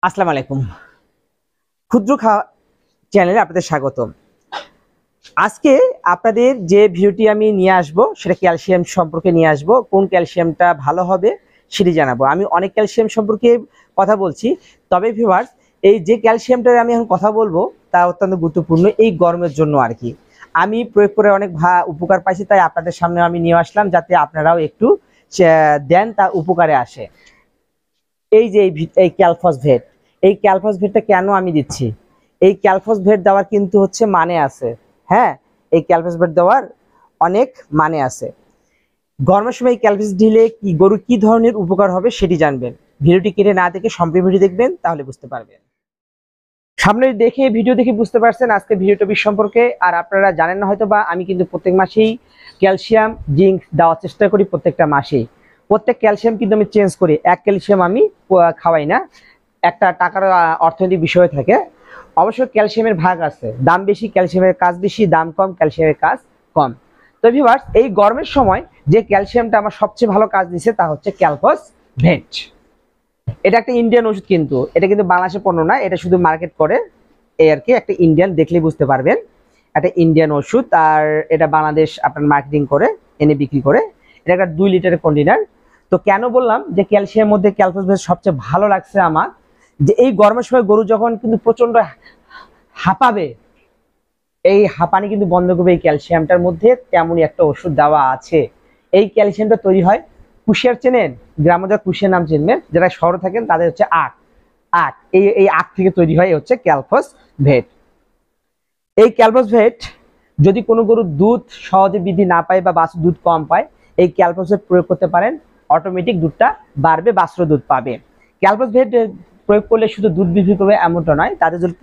আসসালামু আলাইকুম। ক্ষুদ্র খাওয়া চ্যানেলে আপনাদের স্বাগতম। আজকে আপনাদের যে ভিডিওটি আমি নিয়ে আসব সেটা ক্যালসিয়াম সম্পর্কে নিয়ে আসব। কোন ক্যালসিয়ামটা ভালো হবে সেটি জানাবো। আমি অনেক ক্যালসিয়াম সম্পর্কে কথা বলছি, তবে ভিউয়ার্স এই যে ক্যালসিয়ামটার আমি এখন কথা বলবো তা অত্যন্ত গুরুত্বপূর্ণ এই গরমের জন্য আর কি। আমি প্রয়োগ করে অনেক উপকার পাইছি, তাই আপনাদের সামনে আমি নিয়ে আসলাম যাতে আপনারাও একটু দেন, তা উপকারে আসে। এই যে এই ক্যালফসফেট, এই ক্যালফসফেটটা কেন আমি দিচ্ছি? এই ক্যালফসফেট দেওয়ার কিন্তু হচ্ছে মানে আছে। হ্যাঁ, এই ক্যালফসফেট দেওয়ার অনেক মানে আছে। গরমের সময় এই ক্যালফসফেট দিলে কি গরু কি ধরনের উপকার হবে সেটি জানবেন। ভিডিওটি কেটে না দেখে সম্পূর্ণ ভিডিও দেখবেন, তাহলে বুঝতে পারবেন। সামনে দেখে ভিডিও দেখে বুঝতে পারছেন আজকে ভিডিও টপিক সম্পর্কে। আর আপনারা জানেন না হয়তো বা, আমি কিন্তু প্রত্যেক মাসেই ক্যালসিয়াম জিঙ্ক দেওয়ার চেষ্টা করি। প্রত্যেকটা মাসেই প্রত্যেক ক্যালসিয়াম কিন্তু আমি চেঞ্জ করি, এক ক্যালসিয়াম আমি খাওয়াই না। একটা টাকার অর্থনৈতিক বিষয় থাকে। অবশ্য ক্যালসিয়ামের ভাগ আছে, দাম বেশি ক্যালসিয়ামের কাজ বেশি, দাম কম ক্যালসিয়ামের কাজ কম। তো ভিউয়ার্স, এই গরমের সময় যে ক্যালসিয়ামটা আমার সবচেয়ে ভালো কাজ দিচ্ছে তা হচ্ছে ক্যালফসফেট। এটা একটা ইন্ডিয়ান ওষুধ, কিন্তু এটা কিন্তু বাংলাদেশের পণ্য না, এটা শুধু মার্কেট করে এই আর কি। একটা ইন্ডিয়ান, দেখলেই বুঝতে পারবেন একটা ইন্ডিয়ান ওষুধ। আর এটা বাংলাদেশ আপনার মার্কেটিং করে এনে বিক্রি করে। এটা একটা 2 লিটারের কন্টেনার। তো কেন বললাম যে ক্যালসিয়ামের মধ্যে ক্যালফসফেট সবচেয়ে ভালো লাগছে আমার, যে এই গরমের সময় গরু যখন কিন্তু প্রচন্ড হাঁপাবে, এই হাঁপানি কিন্তু বন্ধ করবে এই ক্যালসিয়ামটার মধ্যে তেমনই একটা ওষুধ দেওয়া আছে। এই ক্যালসিয়ামটা তৈরি হয় কুশিয়ার, চেনেন? গ্রামে কুশিয়ার নাম চিনবেন, যারা শহরে থাকেন তাদের হচ্ছে আখ। আখ, এই আখ থেকে তৈরি হয় হচ্ছে ক্যালফসফেট। এই ক্যালফসফেট যদি কোনো গরু দুধ সহজে বৃদ্ধি না পায় বা বাছুর দুধ কম পায়, এই ক্যালফসফেট প্রয়োগ করতে পারেন, অটোমেটিক দুধটা বাড়বে, বাছুর দুধ পাবে। ক্যালফসফেট প্রয়োগ করলে শুধু দুধ বৃদ্ধি করবে এমনটা নয়, তাদের যদি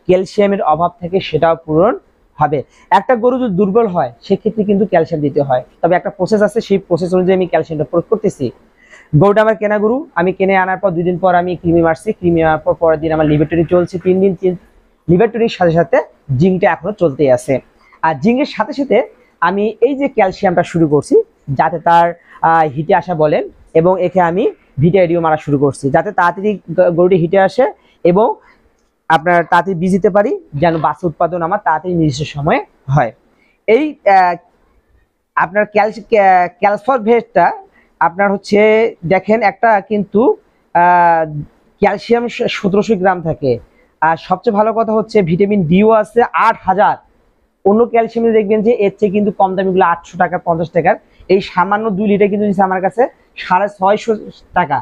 ক্যালসিয়ামের অভাব থাকে সেটাও পূরণ হবে। একটা গরু যদি দুর্বল হয় সেক্ষেত্রে কিন্তু ক্যালসিয়াম দিতে হয়, তবে একটা প্রসেস আছে, সেই প্রসেস অনুযায়ী আমি ক্যালসিয়ামটা প্রয়োগ করতেছি। গরুটা আমার কেনা গরু, আমি কিনে আনার পর 2 দিন পর আমি কৃমি মারছি, কৃমি মারার পর পরের দিন আমার লিভারটনিক চলছে 3 দিন। লিভারটনির সাথে সাথে জিঙ্কটা এখনো চলতেই আছে। আর জিঙ্কের সাথে সাথে আমি এই যে ক্যালসিয়ামটা শুরু করছি, যাতে তার হিটে আসা বলেন, এবং একে আমি ভিটাইডিও মারা শুরু করছি, যাতে তাড়াতাড়ি গরুটি হিটে আসে এবং আপনার তাড়াতাড়ি বীজ দিতে পারি, যেন বাচ্চা উৎপাদন আমার তাড়াতাড়ি নির্দিষ্ট সময়ে হয়। এই আপনার ক্যালফসফেটটা আপনার হচ্ছে দেখেন একটা কিন্তু ক্যালসিয়াম 1700 গ্রাম থাকে। আর সবচেয়ে ভালো কথা হচ্ছে ভিটামিন ডিও আছে 8000। অন্য ক্যালসিয়ামে দেখবেন যে এর চেয়ে কিন্তু কম দামিগুলো 800 টাকা 50 টাকার। এই সামান্য 2 লিটার কিন্তু আমার কাছে 650 টাকা।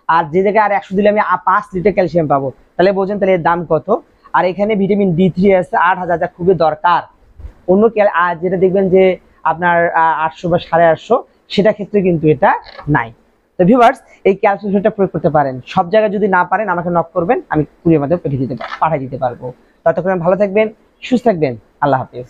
আর যে জায়গায় আর 100 দিলে আমি 5 লিটার ক্যালসিয়াম পাবো, তাহলে বোঝেন তাহলে এর দাম কত। আর এখানে ভিটামিন ডি3 আছে 8000, যা খুবই দরকার। অন্য যেটা দেখবেন যে আপনার 800 বা 850, সেটা ক্ষেত্রে কিন্তু এটা নাই। তো ভিউয়ার্স, এই ক্যালসিয়ামটা প্রয়োগ করতে পারেন। সব জায়গায় যদি না পারেন আমাকে নক করবেন, আমি কুরিয়ার মাধ্যমে পাঠিয়ে দিতে পারবো। ততক্ষণ ভালো থাকবেন, সুস্থ থাকবেন। আল্লাহ হাফেজ।